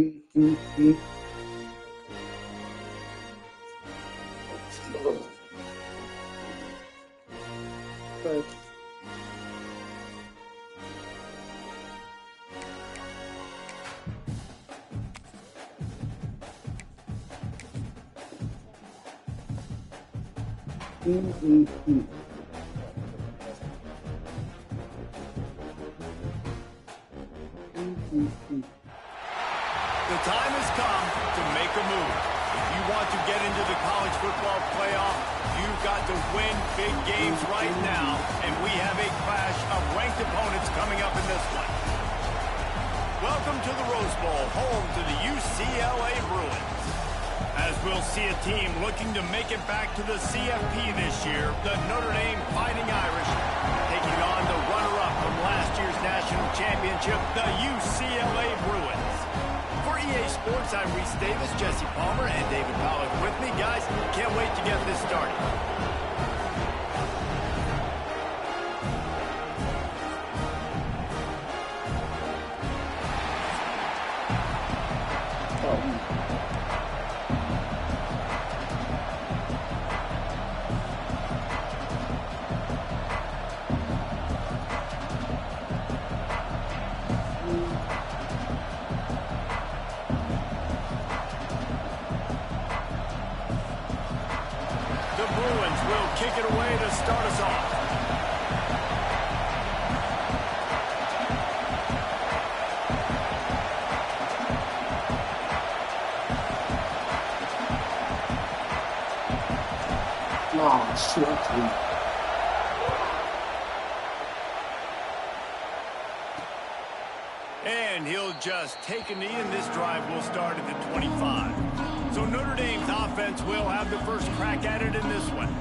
The time has come to make a move. If you want to get into the college football playoff, you've got to win big games right now, and we have a clash of ranked opponents coming up in this one. Welcome to the Rose Bowl, home to the UCLA Bruins. As we'll see a team looking to make it back to the CFP this year, the Notre Dame Fighting Irish, taking on the runner-up from last year's national championship, the UCLA Bruins. For EA Sports, I'm Reese Davis, Jesse Palmer, and David Pollack with me. Guys, can't wait to get this started. Kick it away to start us off. Oh, shit. And he'll just take a knee, and this drive will start at the 25. So Notre Dame's offense will have the first crack at it in this one.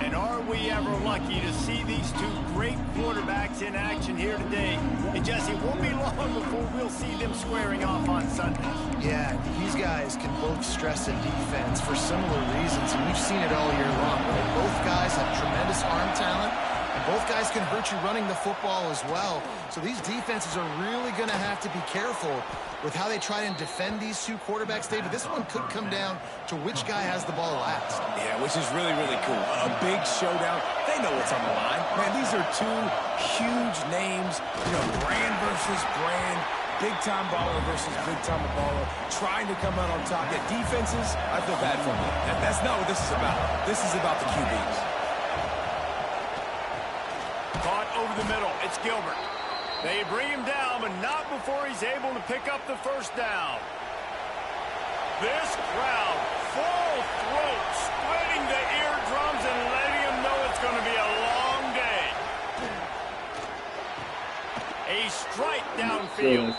And are we ever lucky to see these two great quarterbacks in action here today? And Jesse, it won't be long before we'll see them squaring off on Sundays. Yeah, these guys can both stress a defense for similar reasons, and we've seen it all year long. Right? Both guys have tremendous arm talent, and both guys can hurt you running the football as well. So these defenses are really going to have to be careful with how they try and defend these two quarterbacks, David. This one could come down to which guy has the ball last. Yeah, which is really, really cool. A big showdown. They know what's on the line. Man, these are two huge names, you know, brand versus brand, big-time baller versus big-time baller, trying to come out on top. Yeah, defenses, I feel bad for them. That's not what this is about. This is about the QBs. Caught over the middle. It's Gilbert. They bring him down, but not before he's able to pick up the first down. This crowd, full throat, splitting the eardrums and letting him know it's going to be a long day. A strike downfield.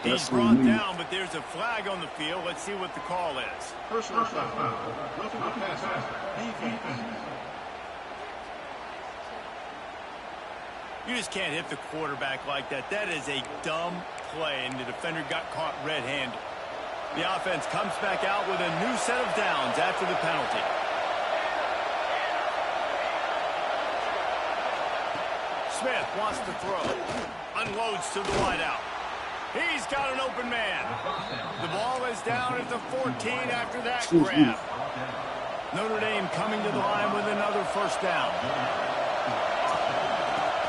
He's brought down, but there's a flag on the field. Let's see what the call is. Personal foul. Roughing the passer. Defense. You just can't hit the quarterback like that. That is a dumb play, and the defender got caught red-handed. The offense comes back out with a new set of downs after the penalty. Smith wants to throw. Unloads to the wideout. He's got an open man. The ball is down at the 14 after that grab. Notre Dame coming to the line with another first down.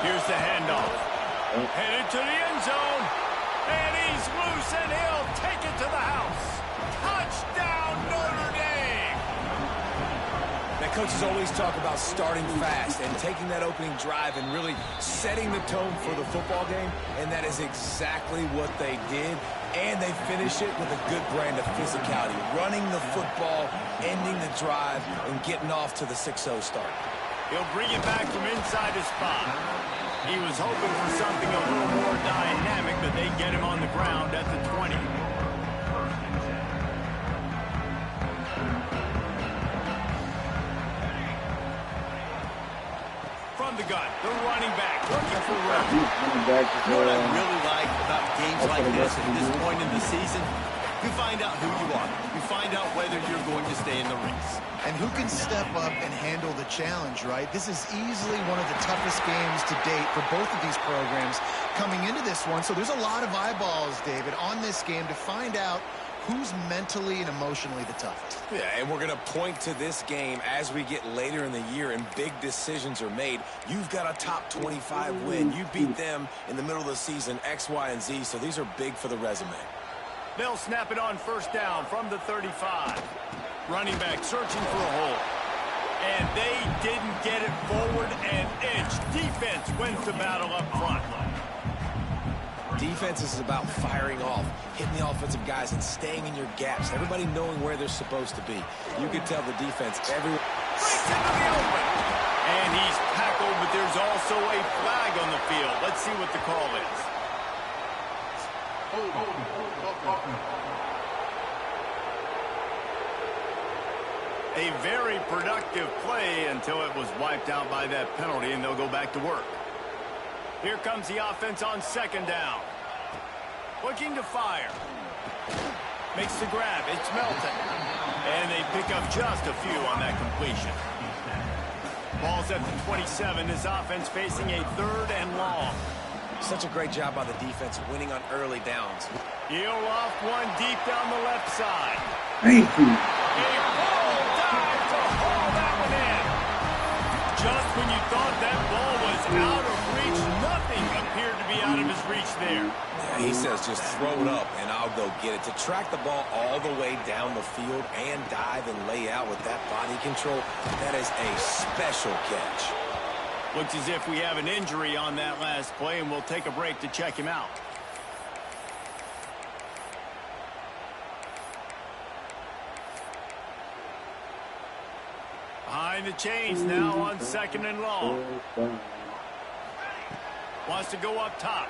Here's the handoff. Headed to the end zone. And he's loose, and he'll take it to the house. Touchdown, Notre Dame! Now, coaches always talk about starting fast and taking that opening drive and really setting the tone for the football game, and that is exactly what they did. And they finish it with a good brand of physicality, running the football, ending the drive, and getting off to the 6-0 start. He'll bring it back from inside his spot. He was hoping for something a little more dynamic, but they get him on the ground at the 20. From the gun, the running back looking for room. You know what I really like about games like this at this point in the season? You find out who you are. You find out whether you're going to stay in the race. And who can step up and handle the challenge, right? This is easily one of the toughest games to date for both of these programs coming into this one. So there's a lot of eyeballs, David, on this game to find out who's mentally and emotionally the toughest. Yeah, and we're going to point to this game as we get later in the year and big decisions are made. You've got a top 25 win. You beat them in the middle of the season, X, Y, and Z, so these are big for the resume. They'll snap it on first down from the 35. Running back searching for a hole. And they didn't get it forward an inch. Defense wins the battle up front. Defense is about firing off, hitting the offensive guys, and staying in your gaps. Everybody knowing where they're supposed to be. You can tell the defense every... Breaks into the open. And he's tackled, but there's also a flag on the field. Let's see what the call is. A very productive play until it was wiped out by that penalty, and they'll go back to work. Here comes the offense on second down. Looking to fire. Makes the grab. It's Melton. And they pick up just a few on that completion. Ball's at the 27. This offense facing a 3rd and long. Such a great job by the defense winning on early downs. He'll off one deep down the left side. Thank you. A full dive to haul that one in. Just when you thought that ball was out of reach, nothing appeared to be out of his reach there. Yeah, he says just throw it up and I'll go get it. To track the ball all the way down the field and dive and lay out with that body control, that is a special catch. Looks as if we have an injury on that last play, and we'll take a break to check him out. Behind the chains now on 2nd and long. Wants to go up top.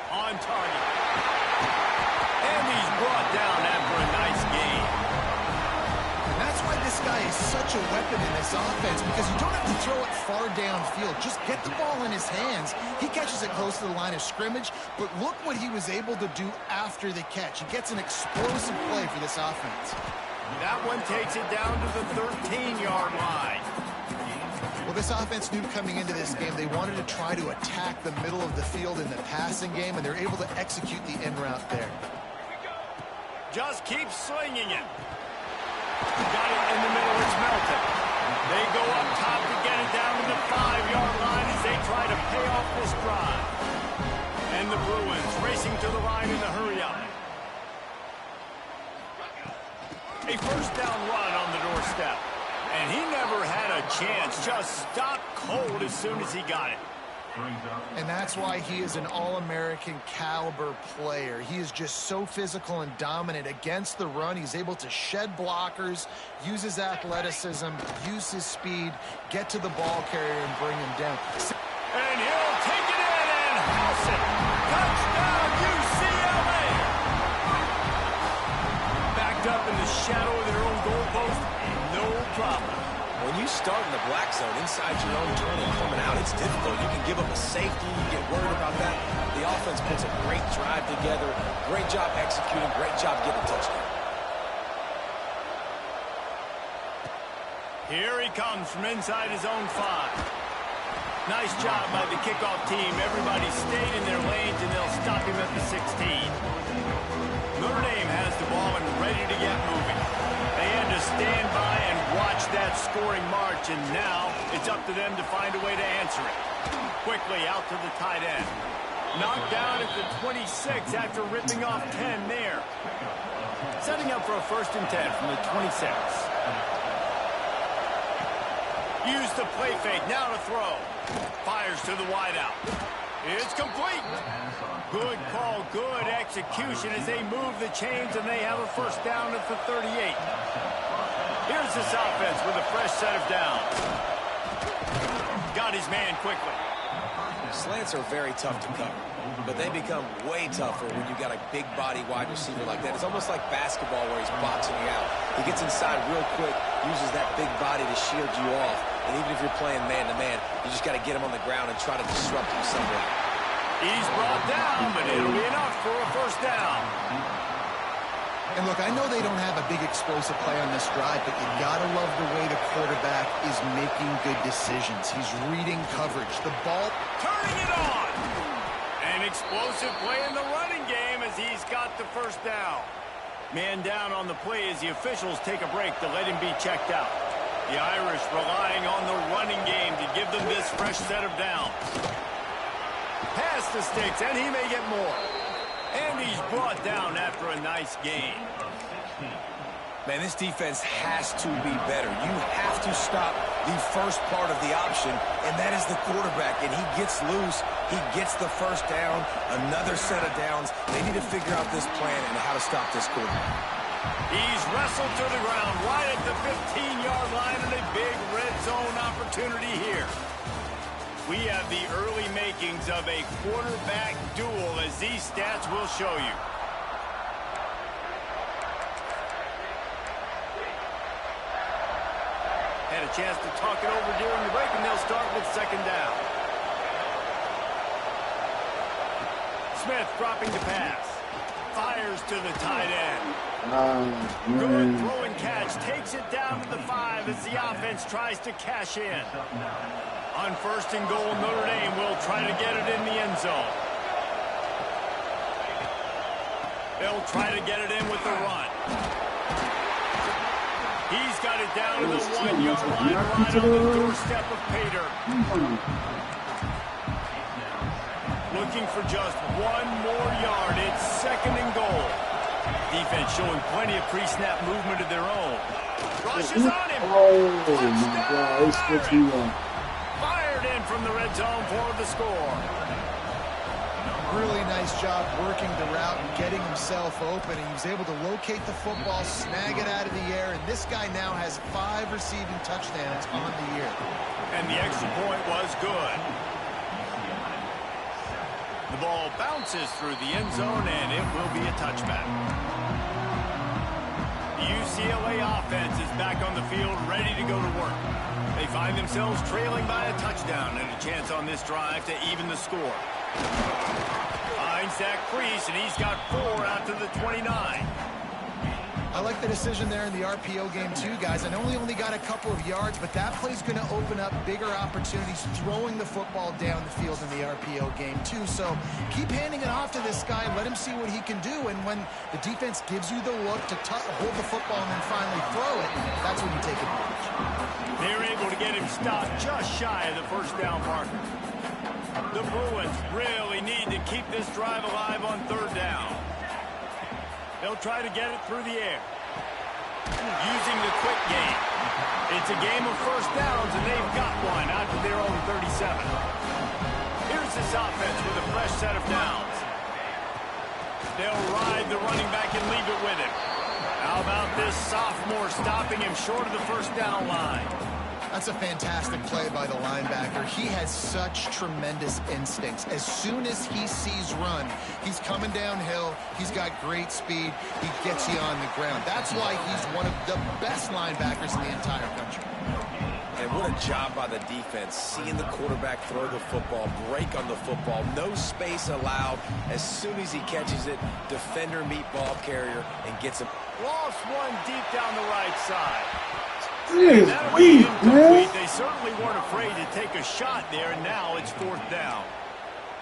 On target. And he's brought down after a nice gain. And that's why this guy is such a weapon in this offense, because you don't have to throw it far downfield. Just get the ball in his hands. He catches it close to the line of scrimmage, but look what he was able to do after the catch. He gets an explosive play for this offense. That one takes it down to the 13-yard line. Well, this offense knew coming into this game they wanted to try to attack the middle of the field in the passing game, and they're able to execute the in route there. Just keep slinging it. Got it in the middle. It's Melton. They go up top to get it down to the 5-yard line as they try to pay off this drive. And the Bruins racing to the line in the hurry-up. A first down run on the doorstep. And he never had a chance. Just stopped cold as soon as he got it. And that's why he is an all-American caliber player. He is just so physical and dominant against the run. He's able to shed blockers, use his athleticism, use his speed, get to the ball carrier and bring him down. And he'll take it in and house it. Touchdown, UCLA. Backed up in the shadow of their own goalpost, no problem. When you start in the black zone inside your own 20 coming out, it's difficult. You can give up a safety. You get worried about that. The offense puts a great drive together. Great job executing. Great job getting a touchdown. Here he comes from inside his own 5. Nice job by the kickoff team. Everybody stayed in their lanes, and they'll stop him at the 16. Notre Dame has the ball and ready to get moving. They had to stand by and watch that scoring march, and now it's up to them to find a way to answer it. Quickly out to the tight end. Knocked down at the 26 after ripping off 10 there. Setting up for a 1st and 10 from the 26. Use the play fake, now to throw. Fires to the wideout. It's complete. Good call, good execution as they move the chains, and they have a first down at the 38. Here's this offense with a fresh set of downs. Got his man quickly. Slants are very tough to cover, but they become way tougher when you got a big body wide receiver like that. It's almost like basketball where he's boxing you out. He gets inside real quick, uses that big body to shield you off, and even if you're playing man-to-man, you just got to get him on the ground and try to disrupt him somewhere. He's brought down, but it'll be enough for a first down. And look, I know they don't have a big explosive play on this drive, but you gotta love the way the quarterback is making good decisions. He's reading coverage. The ball... Turning it on! An explosive play in the running game as he's got the first down. Man down on the play as the officials take a break to let him be checked out. The Irish relying on the running game to give them this fresh set of downs. Pass the sticks, and he may get more. And he's brought down after a nice gain. Man, this defense has to be better. You have to stop the first part of the option, and that is the quarterback. And he gets loose. He gets the first down, another set of downs. They need to figure out this plan and how to stop this quarterback. He's wrestled to the ground right at the 15-yard line and a big red zone opportunity here. We have the early makings of a quarterback duel, as these stats will show you. Had a chance to talk it over during the break, and they'll start with second down. Smith dropping the pass. Fires to the tight end. Good throw and catch. Takes it down to the 5 as the offense tries to cash in. On first and goal, Notre Dame will try to get it in the end zone. They'll try to get it in with the run. He's got it down to the 1-yard line, right on the doorstep of Pater. Looking for just one more yard. It's second and goal. Defense showing plenty of pre-snap movement of their own. Rushes on him. Touchdown! Fired in from the red zone for the score. Really nice job working the route and getting himself open. He was able to locate the football, snag it out of the air, and this guy now has 5 receiving touchdowns on the year. And the extra point was good. The ball bounces through the end zone, and it will be a touchback. The UCLA offense is back on the field, ready to go to work. They find themselves trailing by a touchdown and a chance on this drive to even the score. Finds that crease, and he's got 4 out to the 29. I like the decision there in the RPO game too, guys. I know he only got a couple of yards, but that play's going to open up bigger opportunities throwing the football down the field in the RPO game too. So keep handing it off to this guy. Let him see what he can do. And when the defense gives you the look to hold the football and then finally throw it, that's when you take advantage. They're able to get him stopped just shy of the first down marker. The Bruins really need to keep this drive alive on third down. They'll try to get it through the air. Using the quick game. It's a game of first downs, and they've got one out to their own 37. Here's this offense with a fresh set of downs. They'll ride the running back and leave it with him. How about this sophomore stopping him short of the first down line? That's a fantastic play by the linebacker. He has such tremendous instincts. As soon as he sees run, he's coming downhill. He's got great speed. He gets you on the ground. That's why he's one of the best linebackers in the entire country. And what a job by the defense, seeing the quarterback throw the football, break on the football, no space allowed. As soon as he catches it, defender meet ball carrier and gets him. Lost one deep down the right side. That'll be incomplete. They certainly weren't afraid to take a shot there, and now it's fourth down.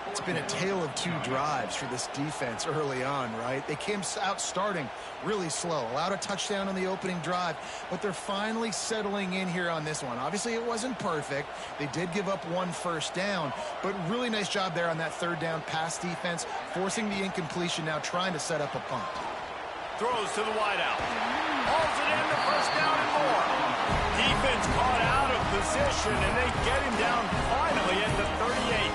It's been a tale of 2 drives for this defense early on, right? They came out starting really slow, allowed a touchdown on the opening drive, but they're finally settling in here on this one. Obviously, it wasn't perfect. They did give up 1 first down, but really nice job there on that third down pass defense, forcing the incompletion, now trying to set up a punt. Throws to the wideout. Hauls it in, the first down and more. Defense caught out of position, and they get him down finally at the 38.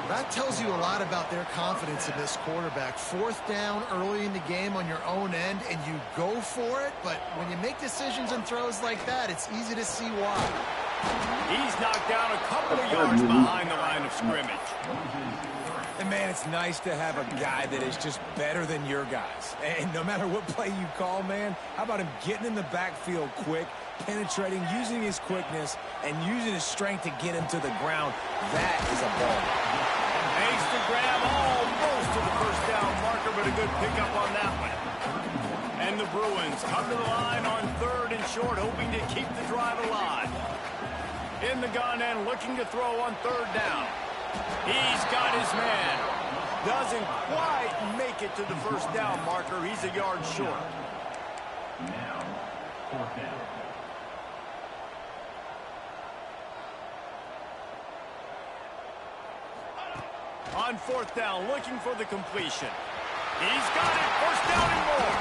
That tells you a lot about their confidence in this quarterback. 4th down early in the game on your own end, and you go for it, but when you make decisions and throws like that, it's easy to see why. He's knocked down a couple of yards behind the line of scrimmage. And, man, it's nice to have a guy that is just better than your guys. And no matter what play you call, man, how about him getting in the backfield quick, penetrating, using his quickness, and using his strength to get him to the ground. That is a ball. Makes the grab almost to the first down marker, but a good pickup on that one. And the Bruins come to the line on 3rd and short, hoping to keep the drive alive. In the gun and looking to throw on 3rd down. He's got his man. Doesn't quite make it to the 1st down marker. He's a yard short. Now, 4th down. On 4th down, looking for the completion. He's got it. 1st down and more.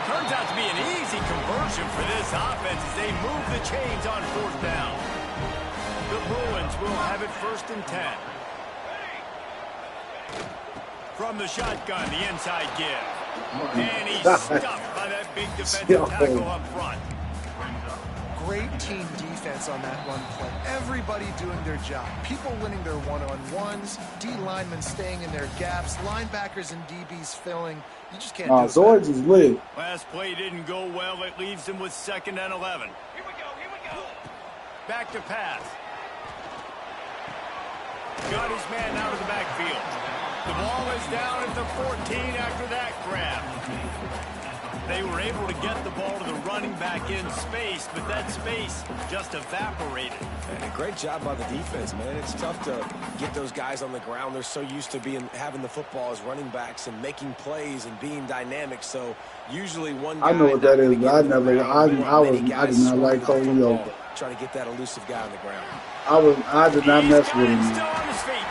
Turns out to be an easy conversion for this offense as they move the chains on 4th down. The Bruins will have it 1st and 10. From the shotgun, the inside give. And he's stuffed by that big defensive tackle up front. Great team defense on that run play. Everybody doing their job. People winning their one-on-ones, D linemen staying in their gaps, linebackers and DBs filling. You just can't do it. Zords is lit. Last play didn't go well. It leaves him with 2nd and 11. Here we go. Back to pass. Got his man out of the backfield. The ball is down at the 14 after that grab. They were able to get the ball to the running back in space, but that space just evaporated. And a great job by the defense, man. It's tough to get those guys on the ground. They're so used to having the football as running backs and making plays and being dynamic. So usually one guy. I know what that is, but I did not like Colio. Try to get that elusive guy on the ground. I did not mess with him. Still on his feet.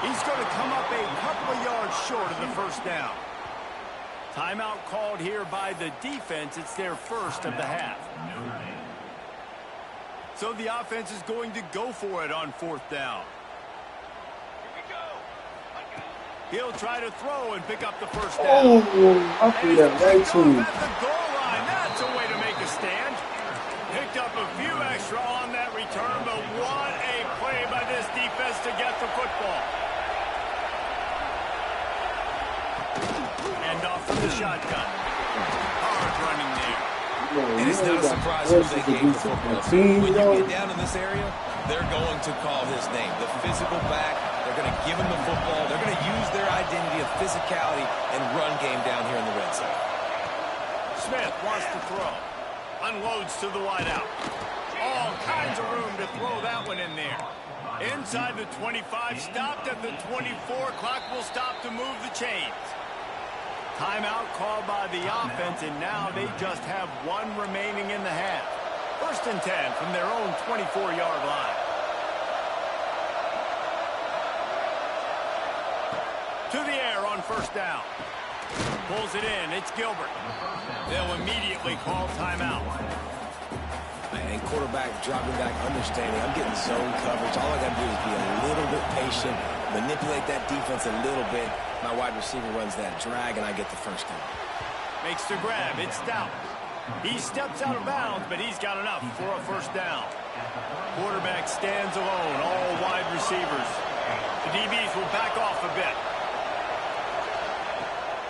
He's going to come up a couple of yards short of the 1st down. Timeout called here by the defense. It's their 1st of the half. So the offense is going to go for it on 4th down. He'll try to throw and pick up the 1st down. Oh, I feel that right too. At the goal line, that's a way to make a stand. Picked up a few extra on that return, but what a play by this defense to get the football. And off from the shotgun. Hard running there. And it's not a surprise who they gave the football to. When you get down in this area, they're going to call his name. The physical back, they're going to give him the football. They're going to use their identity of physicality and run game down here in the red zone. Smith wants to throw. Unloads to the wideout. All kinds of room to throw that one in there. Inside the 25, stopped at the 24. Clock will stop to move the chains. Timeout called by the offense, and now they just have one remaining in the half. 1st and 10 from their own 24-yard line. To the air on 1st down. Pulls it in. It's Gilbert. They'll immediately call timeout. And quarterback dropping back, understanding I'm getting zone coverage. All I got to do is be a little bit patient, manipulate that defense a little bit. My wide receiver runs that drag, and I get the 1st down. Makes the grab. It's Stout. He steps out of bounds, but he's got enough for a 1st down. Quarterback stands alone, all wide receivers. The DBs will back off a bit.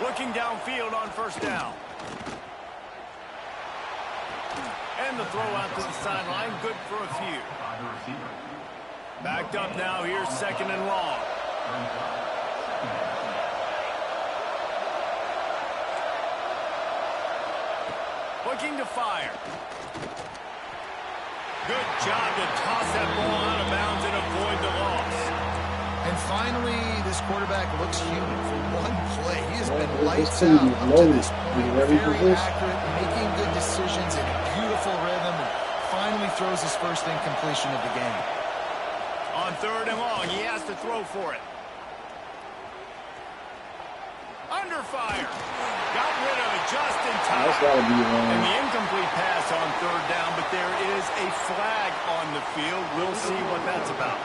Looking downfield on 1st down. And the throw out to the sideline, good for a few. Backed up now, here's 2nd and long. Looking to fire. Good job to toss that ball out of bounds and avoid the loss. And finally, this quarterback looks human for one play. He has been lights out up to this point. Very accurate, making good decisions in a beautiful rhythm, and finally throws his 1st incompletion of the game. On 3rd and long, he has to throw for it. Under fire. Got rid of it just in time. That's gotta be and the incomplete pass on 3rd down, but there is a flag on the field. We'll see what that's about.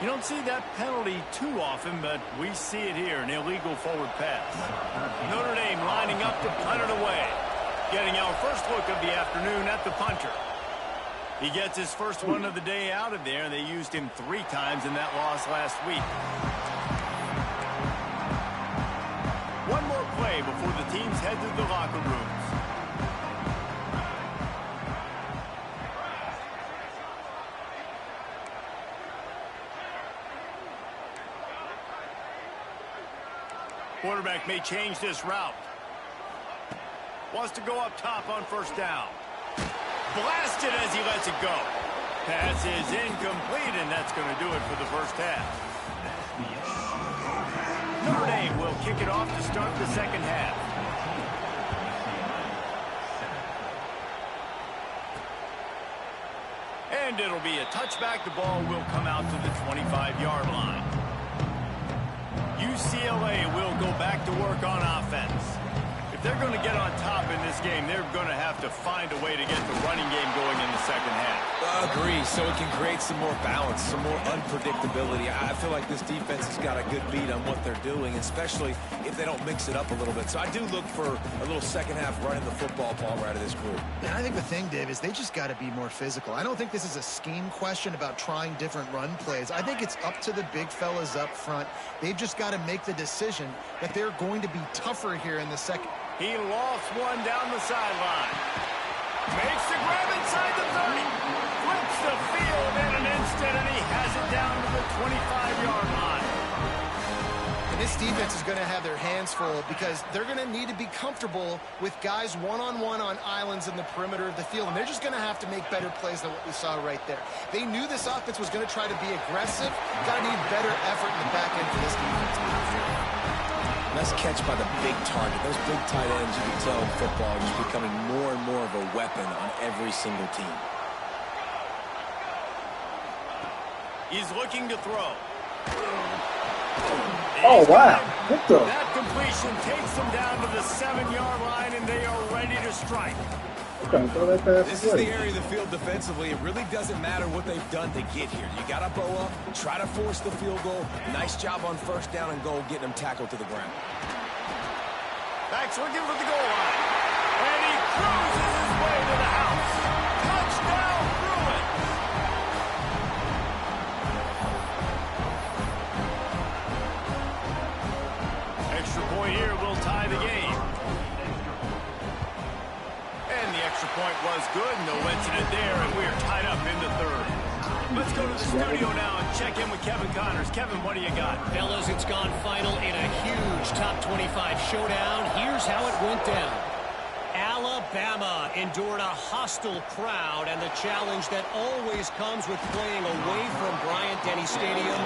You don't see that penalty too often, but we see it here, an illegal forward pass. Notre Dame lining up to punt it away. Getting our first look of the afternoon at the punter. He gets his first one of the day out of there. They used him 3 times in that loss last week. One more play before the teams head to the locker rooms. Quarterback may change this route. Wants to go up top on first down. Blasted as he lets it go. Pass is incomplete, and that's going to do it for the first half. Notre Dame will kick it off to start the second half. And it'll be a touchback. The ball will come out to the 25-yard line. UCLA will go back to work on offense. If they're going to get on top in this game, they're going to have to find a way to get the running game going in the second half. Agree, so it can create some more balance, some more unpredictability. I feel like this defense has got a good beat on what they're doing, especially if they don't mix it up a little bit. So I do look for a little second half running the football ball right of this group. And I think the thing, Dave, is they just got to be more physical. I don't think this is a scheme question about trying different run plays. I think it's up to the big fellas up front. They've just got to make the decision that they're going to be tougher here in the second. He lost one down the sideline. Makes the grab inside the 30. Flips the field in an instant, and he has it down to the 25-yard line. And this defense is going to have their hands full because they're going to need to be comfortable with guys one-on-one on islands in the perimeter of the field. And they're just going to have to make better plays than what we saw right there. They knew this offense was going to try to be aggressive. Got to need better effort in the back end for this defense. Nice catch by the big target. Those big tight ends, you can tell in football, are just becoming more and more of a weapon on every single team. He's looking to throw. Oh, wow. What the? That completion takes them down to the 7-yard line, and they are ready to strike. This is the area of the field defensively. It really doesn't matter what they've done to get here. You got to bow up, try to force the field goal. Nice job on first down and goal, getting them tackled to the ground. Back's looking for the goal line. And he cruises his way to the house. Touchdown, Bruins! Extra point here will tie the game. And the extra point was good. No incident there, and we are tied up in the third. Let's go to the studio now and check in with Kevin Connors. Kevin, what do you got? Fellas, it's gone final in a huge top 25 showdown. Here's how it went down. Alabama endured a hostile crowd and the challenge that always comes with playing away from Bryant-Denny Stadium,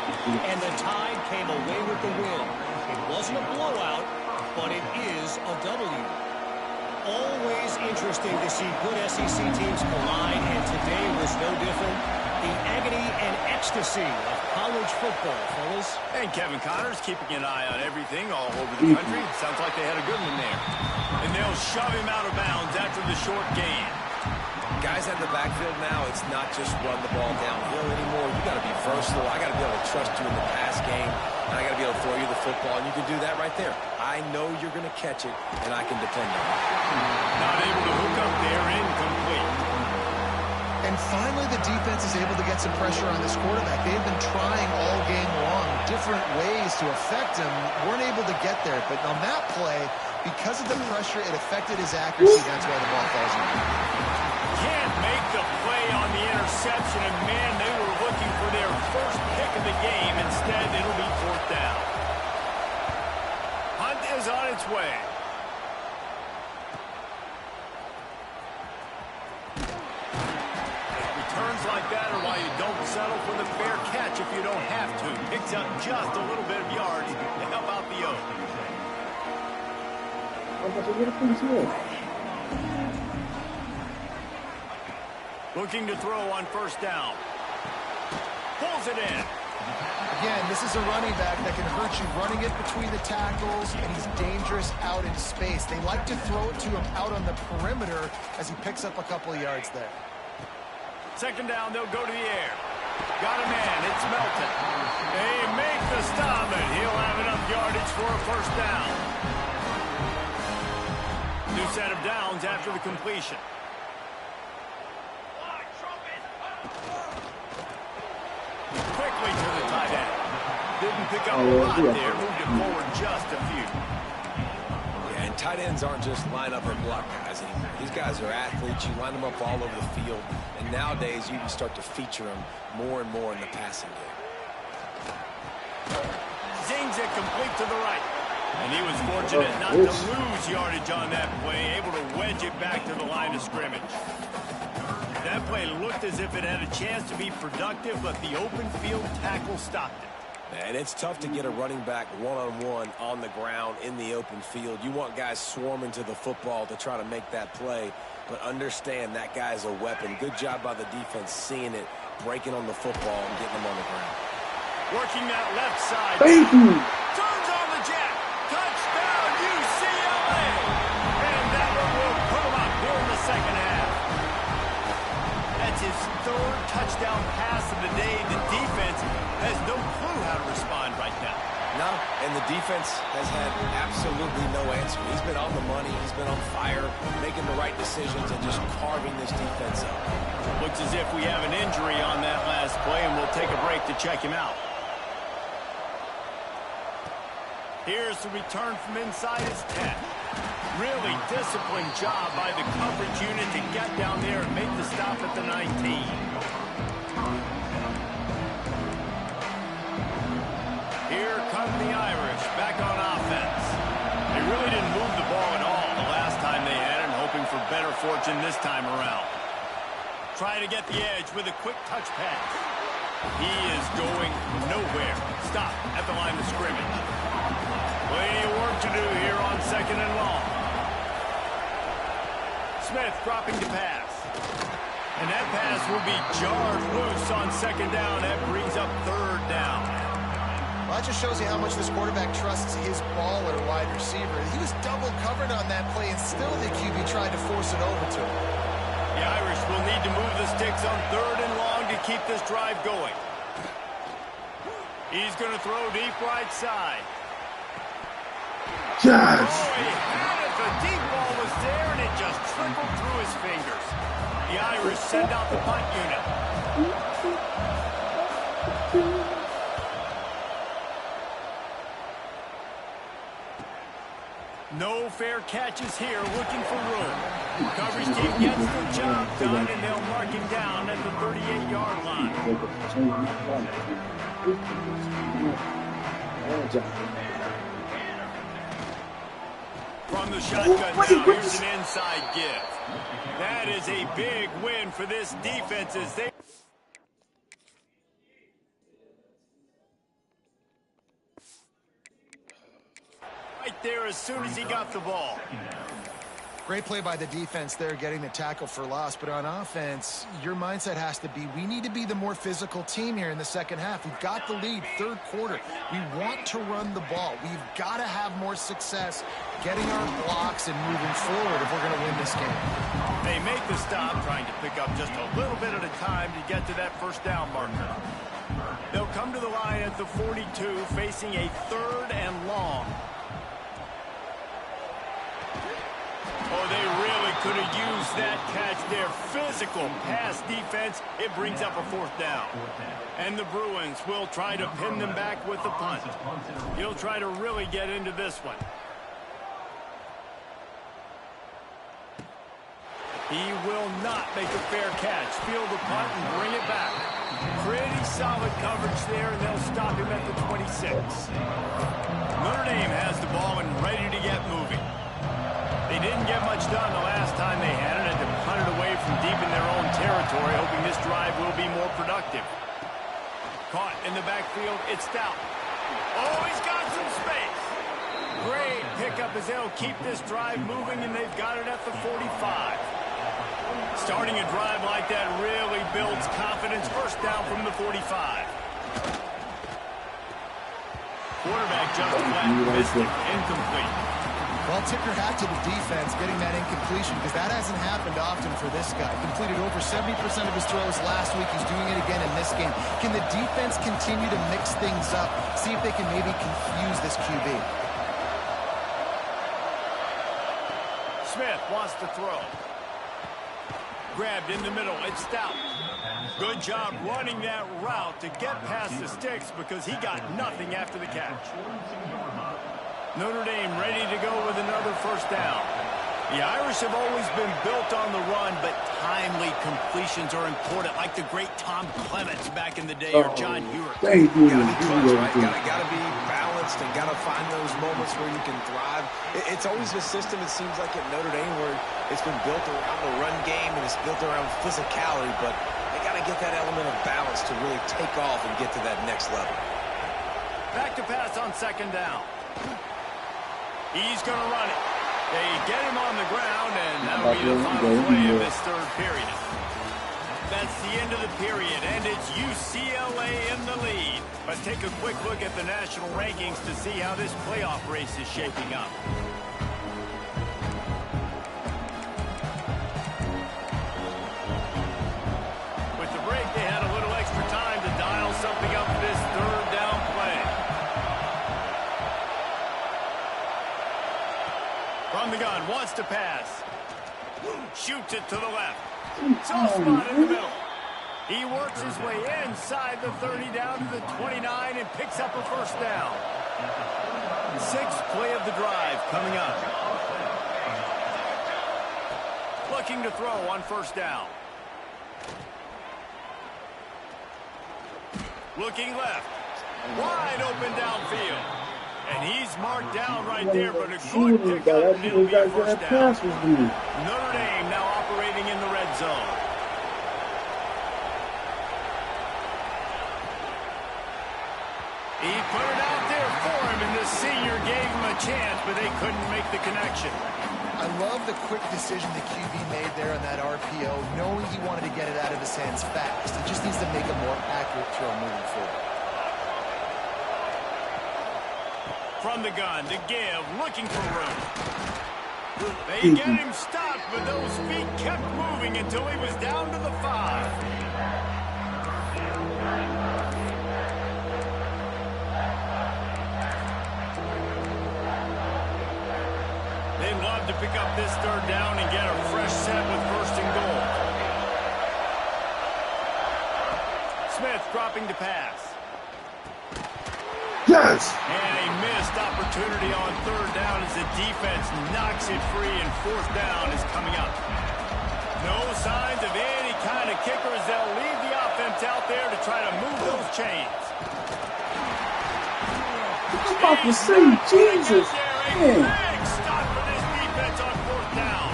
and the Tide came away with the win. It wasn't a blowout, but it is a W. Always interesting to see good SEC teams collide, and today was no different. The agony and ecstasy of college football, fellas. And Kevin Connors keeping an eye on everything all over the country. Sounds like they had a good one there. And they'll shove him out of bounds after the short gain. Guys at the backfield now, it's not just run the ball downhill anymore. You got to be versatile. I got to be able to trust you in the pass game, and I got to be able to throw you the football, and you can do that right there. I know you're going to catch it, and I can depend on it. Not able to hook up there, incomplete. And finally, the defense is able to get some pressure on this quarterback. They've been trying all game long different ways to affect him. Weren't able to get there, but on that play, because of the pressure, it affected his accuracy. That's why the ball falls in. Can't make the play on the interception, and man, they were looking for their first pick of the game. Instead, it'll be fourth down. Hunt is on its way. Returns like that are why you don't settle for the fair catch if you don't have to. Picks up just a little bit of yards to help out the O. Looking to throw on first down. Pulls it in. Again, this is a running back that can hurt you running it between the tackles, and he's dangerous out in space. They like to throw it to him out on the perimeter as he picks up a couple of yards there. Second down, they'll go to the air. Got a man, it's Melton. They make the stop, and he'll have enough yardage for a first down. New set of downs after the completion. Quickly to the tight end. Didn't pick up a lot there, moved it forward just a few. Yeah, and tight ends aren't just line up or block guys anymore. These guys are athletes. You line them up all over the field. And nowadays, you can start to feature them more and more in the passing game. Zings it complete to the right. And he was fortunate not to lose yardage on that play, able to wedge it back to the line of scrimmage. That play looked as if it had a chance to be productive, but the open field tackle stopped it. And it's tough to get a running back one-on-one on the ground in the open field. You want guys swarming to the football to try to make that play, but understand that guy's a weapon. Good job by the defense seeing it, breaking on the football, and getting him on the ground. Working that left side. Thank you. Turns on the jet. Touchdown, UCLA. And that one will put him up here in the second half. That's his third touchdown pass of the day. The defense has no clue how to respond right now. No, and the defense has had absolutely no answer. He's been on the money. He's been on fire, making the right decisions, and just carving this defense up. Looks as if we have an injury on that last play, and we'll take a break to check him out. Here's the return from inside his 10. Really disciplined job by the coverage unit to get down there and make the stop at the 19. Here come the Irish back on offense. They really didn't move the ball at all the last time they had it, hoping for better fortune this time around. Trying to get the edge with a quick touch pass. He is going nowhere. Stop at the line of scrimmage. Plenty of work to do here on second and long. Smith dropping to pass. And that pass will be jarred loose on second down. That brings up third down. Well, that just shows you how much this quarterback trusts his baller wide receiver. He was double covered on that play, and still the QB tried to force it over to him. The Irish will need to move the sticks on third and long to keep this drive going. He's going to throw deep right side. Yes. Oh, he had it. The deep ball was there, and it just trickled through his fingers. The Irish send out the punt unit. No fair catches here, looking for room. Coverage team gets the job done, and they'll mark him down at the 38-yard line. From the shotgun now, here's an inside give. That is a big win for this defense as they... Right there as soon as he got the ball. Great play by the defense there, getting the tackle for loss. But on offense, your mindset has to be, we need to be the more physical team here in the second half. We've got the lead, third quarter. We want to run the ball. We've got to have more success getting our blocks and moving forward if we're going to win this game. They make the stop, trying to pick up just a little bit at a time to get to that first down marker. They'll come to the line at the 42, facing a third and long. Oh, they really could have used that catch there. Physical pass defense. It brings up a fourth down. And the Bruins will try to pin them back with the punt. He'll try to really get into this one. He will not make a fair catch. Field the punt and bring it back. Pretty solid coverage there, and they'll stop him at the 26. Notre Dame has the ball and ready to get moving. They didn't get much done the last time they had it, and to punt it away from deep in their own territory, hoping this drive will be more productive. Caught in the backfield, it's Stout. Oh, he's got some space. Great pickup as they'll keep this drive moving, and they've got it at the 45. Starting a drive like that really builds confidence. First down from the 45. Quarterback just flat missed it. Incomplete. Well, tip your hat to the defense getting that incompletion, because that hasn't happened often for this guy. Completed over 70% of his throws last week. He's doing it again in this game. Can the defense continue to mix things up? See if they can maybe confuse this QB. Smith wants to throw. Grabbed in the middle. It's Stout. Good job running that route to get past the sticks because he got nothing after the catch. Notre Dame ready to go with another first down. The Irish have always been built on the run, but timely completions are important, like the great Tom Clements back in the day, or John Hewett. Thank you. Gotta be clutch, right? Gotta be balanced and gotta find those moments where you can thrive. It's always a system, it seems like, at Notre Dame where it's been built around the run game and it's built around physicality, but they gotta get that element of balance to really take off and get to that next level. Back to pass on second down. He's gonna run it. They get him on the ground, and that'll be the final play of this third period. That's the end of the period, and it's UCLA in the lead. Let's take a quick look at the national rankings to see how this playoff race is shaping up. With the break, they had a little extra time to dial something up for this third down play. From the gun, wants to pass. Shoots it to the left. Soft spot in the middle. He works his way inside the 30 down to the 29 and picks up a first down. Sixth play of the drive coming up. Looking to throw on first down. Looking left. Wide open downfield. And he's marked down right there, but a good pickup. It'll be a first down. Notre Dame now operating in the red zone. He put it out there for him, and the senior gave him a chance, but they couldn't make the connection. I love the quick decision the QB made there on that RPO, knowing he wanted to get it out of his hands fast. He just needs to make a more accurate throw moving forward. From the gun, to give, looking for room. They get him stopped, but those feet kept moving until he was down to the 5. They'd love to pick up this third down and get a fresh set with first and goal. Smith dropping to pass. Yes! And a missed opportunity on third down as the defense knocks it free, and fourth down is coming up. No signs of any kind of kickers. They'll leave the offense out there to try to move those chains. I'm about to say, Jesus! Man. Big stop for this defense on fourth down.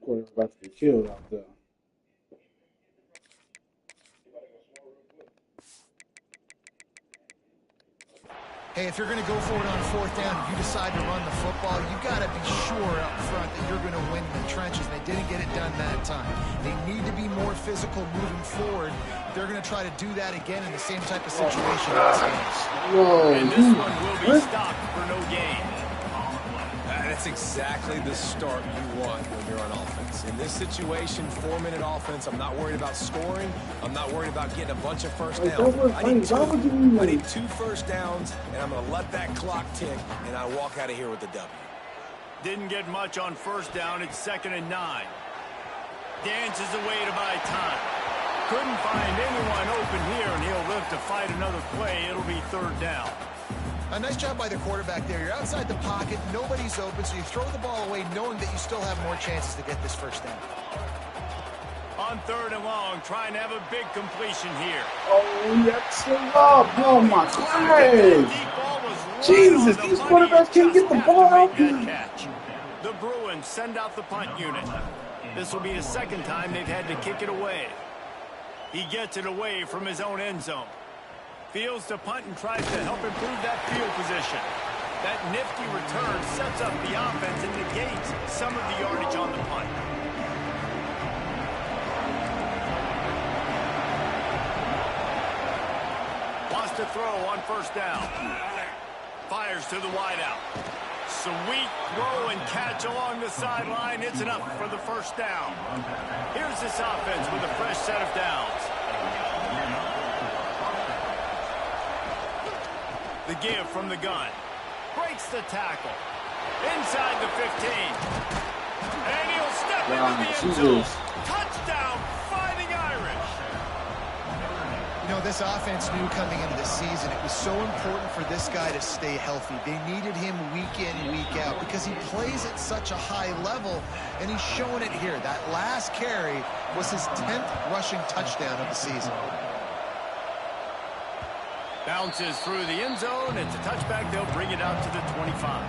Quarterback about to get killed out there. Hey, if you're going to go for it on fourth down, if you decide to run the football, you got to be sure up front that you're going to win in the trenches. And they didn't get it done that time. They need to be more physical moving forward. They're going to try to do that again in the same type of situation in this game. Whoa, and this one will be stopped for no gain. That's exactly the start you want when you're on offense. In this situation, 4-minute offense, I'm not worried about scoring. I'm not worried about getting a bunch of first downs. I need 2 first downs, and I'm going to let that clock tick, and I walk out of here with the W. Didn't get much on first down. It's 2nd and 9. Dances away to buy time. Couldn't find anyone open here, and he'll live to fight another play. It'll be 3rd down. A nice job by the quarterback there. You're outside the pocket, nobody's open, so you throw the ball away knowing that you still have more chances to get this first down. On 3rd and long, trying to have a big completion here. Oh, that's up. Oh, my God. Jesus, these quarterbacks can't get the ball out. The Bruins send out the punt unit. This will be the 2nd time they've had to kick it away. He gets it away from his own end zone. Fields to punt and tries to help improve that field position. That nifty return sets up the offense and negates some of the yardage on the punt. Wants to throw on first down. Fires to the wideout. Sweet throw and catch along the sideline. It's enough for the first down. Here's this offense with a fresh set of downs. The give from the gun. Breaks the tackle. Inside the 15. And he'll step into the end zone. Touchdown, Fighting Irish. You know, know, this offense knew coming into the season it was so important for this guy to stay healthy. They needed him week in, week out because he plays at such a high level, and he's showing it here. That last carry was his 10th rushing touchdown of the season. Bounces through the end zone. It's a touchback. They'll bring it out to the 25.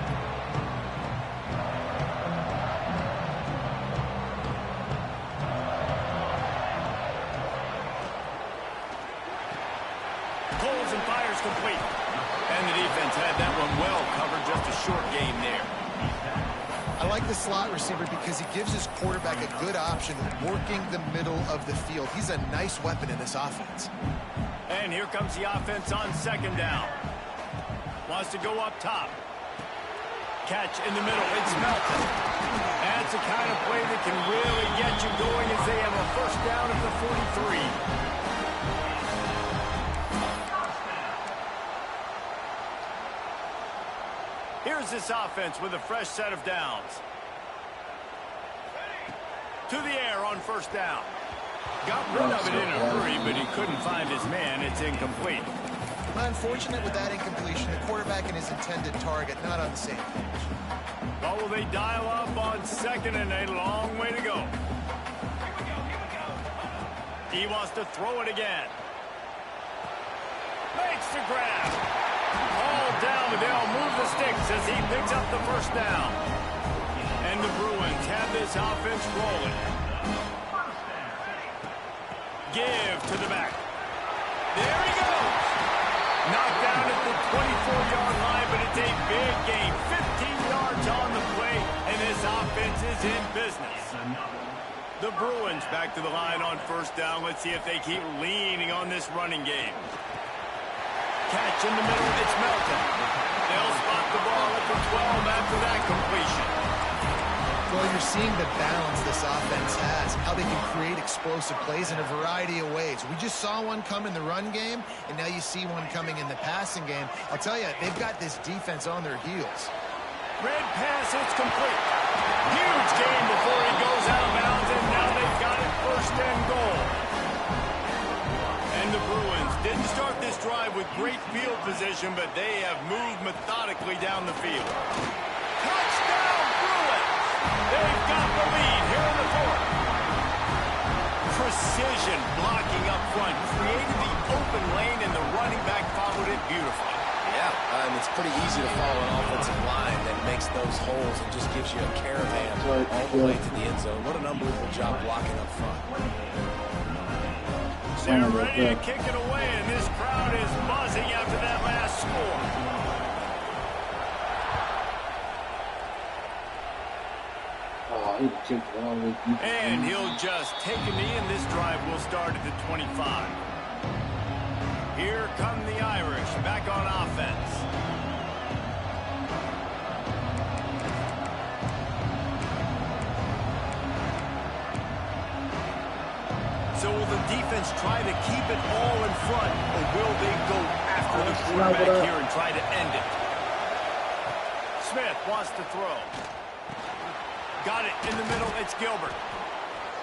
Pulls and fires complete. And the defense had that one well covered. Just a short gain there. I like the slot receiver because he gives his quarterback a good option working the middle of the field. He's a nice weapon in this offense. And here comes the offense on second down. Wants to go up top. Catch in the middle. It's Melton. That's the kind of play that can really get you going as they have a first down at the 43. Here's this offense with a fresh set of downs. To the air on first down. Got rid of it in a hurry, but he couldn't find his man. It's incomplete. Unfortunate with that incompletion. The quarterback and his intended target not on the same page. Well, will they dial up on second and a long way to go? He wants to throw it again. Makes the grab. All down, but they'll move the sticks as he picks up the first down. And the Bruins have this offense rolling. Give to the back. There he goes. Knocked down at the 24-yard line, but it's a big gain. 15 yards on the play, and this offense is in business. The Bruins back to the line on first down. Let's see if they keep leaning on this running game. Catch in the middle, it's Melton. They'll spot the ball at the 12 after that completion. Well, you're seeing the balance this offense has, how they can create explosive plays in a variety of ways. We just saw one come in the run game, and now you see one coming in the passing game. I'll tell you, they've got this defense on their heels. Red pass, it's complete. Huge gain before he goes out of bounds, and now they've got it first and goal. And the Bruins didn't start this drive with great field position, but they have moved methodically down the field. Touchdown, Bruins! They've got the lead here in the fourth. Precision blocking up front, created the open lane, and the running back followed it beautifully. Yeah, and it's pretty easy to follow an offensive line that makes those holes and just gives you a caravan all the way to the end zone. What an unbelievable job blocking up front. They're ready to kick it away, and this crowd is buzzing after that last score. And he'll just take a knee, and this drive will start at the 25. Here come the Irish back on offense. So will the defense try to keep it all in front, or will they go after the quarterback here and try to end it? Smith wants to throw. Got it in the middle. It's Gilbert.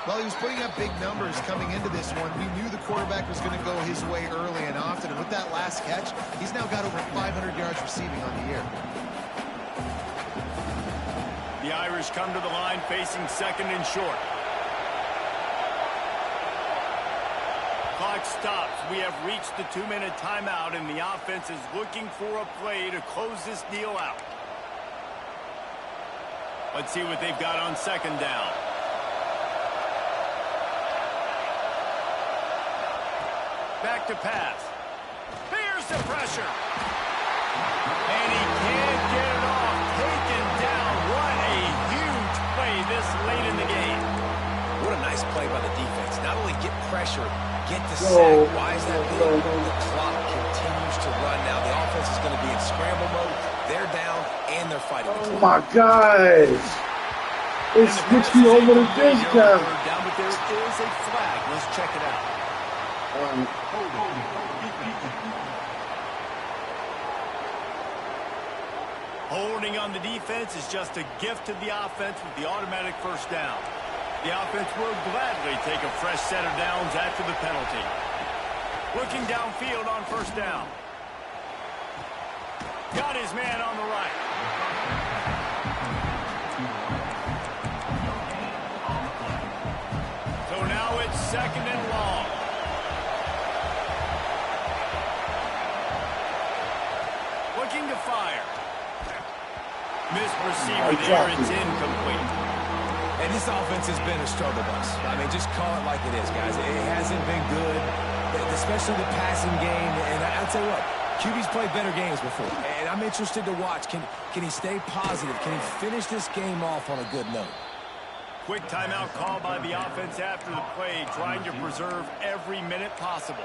Well, he was putting up big numbers coming into this one. We knew the quarterback was going to go his way early and often. And with that last catch, he's now got over 500 yards receiving on the year. The Irish come to the line facing second and short. Clock stops. We have reached the 2-minute timeout, and the offense is looking for a play to close this deal out. Let's see what they've got on second down. Back to pass. Here's the pressure. And he can't get it off. Taken down. What a huge play this late in the game. What a nice play by the defense. Not only get pressure, get the sack. Why is that big? The clock continues to run now. The offense is going to be in scramble mode. They're down, and they're fighting. Oh, my gosh. It switched me over to this guy. Down, but there is a flag. Let's check it out. Holding on the defense is just a gift to the offense with the automatic first down. The offense will gladly take a fresh set of downs after the penalty. Looking downfield on first down. Got his man on the right. So now it's second and long. Looking to fire. Missed receiver there. It's incomplete. And this offense has been a struggle bus. I mean, just call it like it is, guys. It hasn't been good, especially the passing game. And I'll tell you what, QB's played better games before. And I'm interested to watch. Can he stay positive? Can he finish this game off on a good note? Quick timeout call by the offense after the play, trying to preserve every minute possible.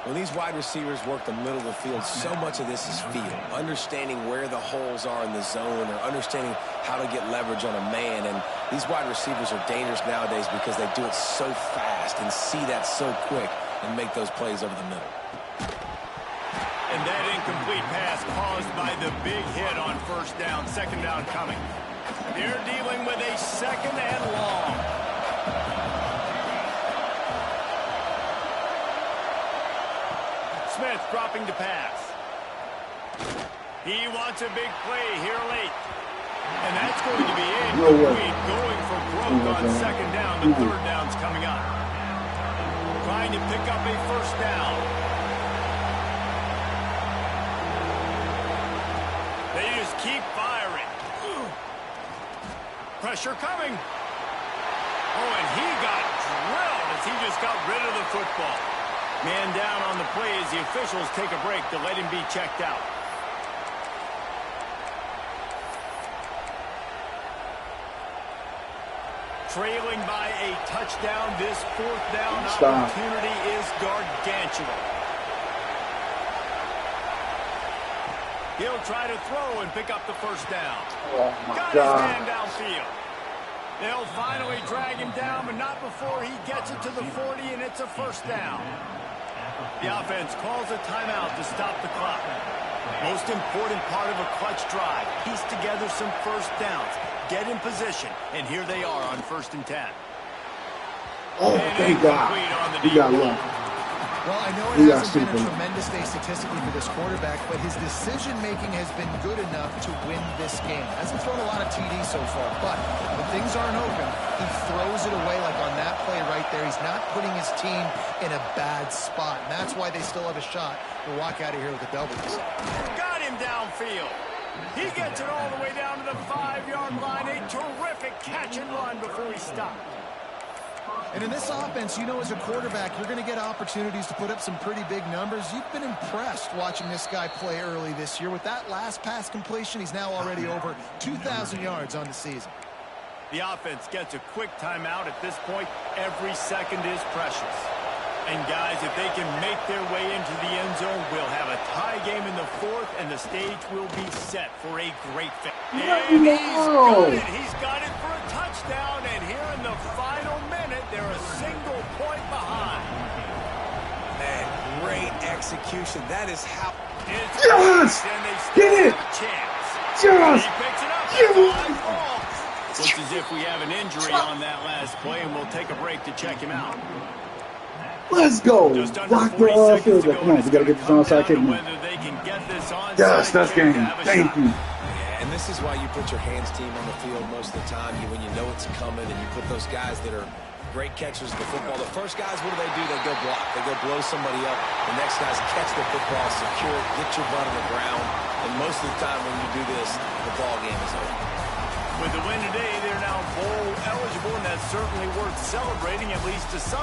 When these wide receivers work the middle of the field, so much of this is feel. Understanding where the holes are in the zone or understanding how to get leverage on a man. And these wide receivers are dangerous nowadays because they do it so fast and see that so quick and make those plays over the middle. And that incomplete pass caused by the big hit on first down. Second down coming. They're dealing with a second and long. Smith dropping to pass. He wants a big play here late. And that's going to be incomplete. Going for broke on second down. The third down's coming up. Trying to pick up a first down. They just keep firing. Pressure coming. Oh, and he got drilled as he just got rid of the football. Man down on the play as the officials take a break to let him be checked out. Trailing by a touchdown, this fourth down opportunity is gargantuan. He'll try to throw and pick up the first down. Got his man downfield. They'll finally drag him down, but not before he gets it to the 40, and it's a first down. The offense calls a timeout to stop the clock. Most important part of a clutch drive. Piece together some first downs. Get in position. And here they are on 1st and 10. Oh, thank God. He got luck. Well, I know it hasn't been a tremendous day statistically for this quarterback, but his decision-making has been good enough to win this game. Hasn't thrown a lot of TDs so far, but when things aren't open, he throws it away like on that play right there. He's not putting his team in a bad spot, and that's why they still have a shot to walk out of here with the W's. Got him downfield. He gets it all the way down to the 5-yard line. A terrific catch and run before he stopped. And in this offense, you know, as a quarterback, you're going to get opportunities to put up some pretty big numbers. You've been impressed watching this guy play early this year. With that last pass completion, he's now already over 2,000 yards on the season. The offense gets a quick timeout at this point. Every second is precious. And guys, if they can make their way into the end zone, we'll have a tie game in the 4th, and the stage will be set for a great finish. And he's got it for a touchdown, and here in the final minute, they're a single point behind. Man, great execution. That is how... Yes! Get it! Yes! He picks it up. Yes! Looks as if we have an injury on that last play, and we'll take a break to check him out. Let's go. Block the field goal. Come on, we got to get this onside kick. Yes, that's game. Thank you. And this is why you put your hands team on the field most of the time. When you know it's coming and you put those guys that are great catchers of the football. The first guys, what do? They go block. They go blow somebody up. The next guys catch the football, secure it, get your butt on the ground. And most of the time when you do this, the ball game is over. With the win today, they're now bowl eligible, and that's certainly worth celebrating, at least to some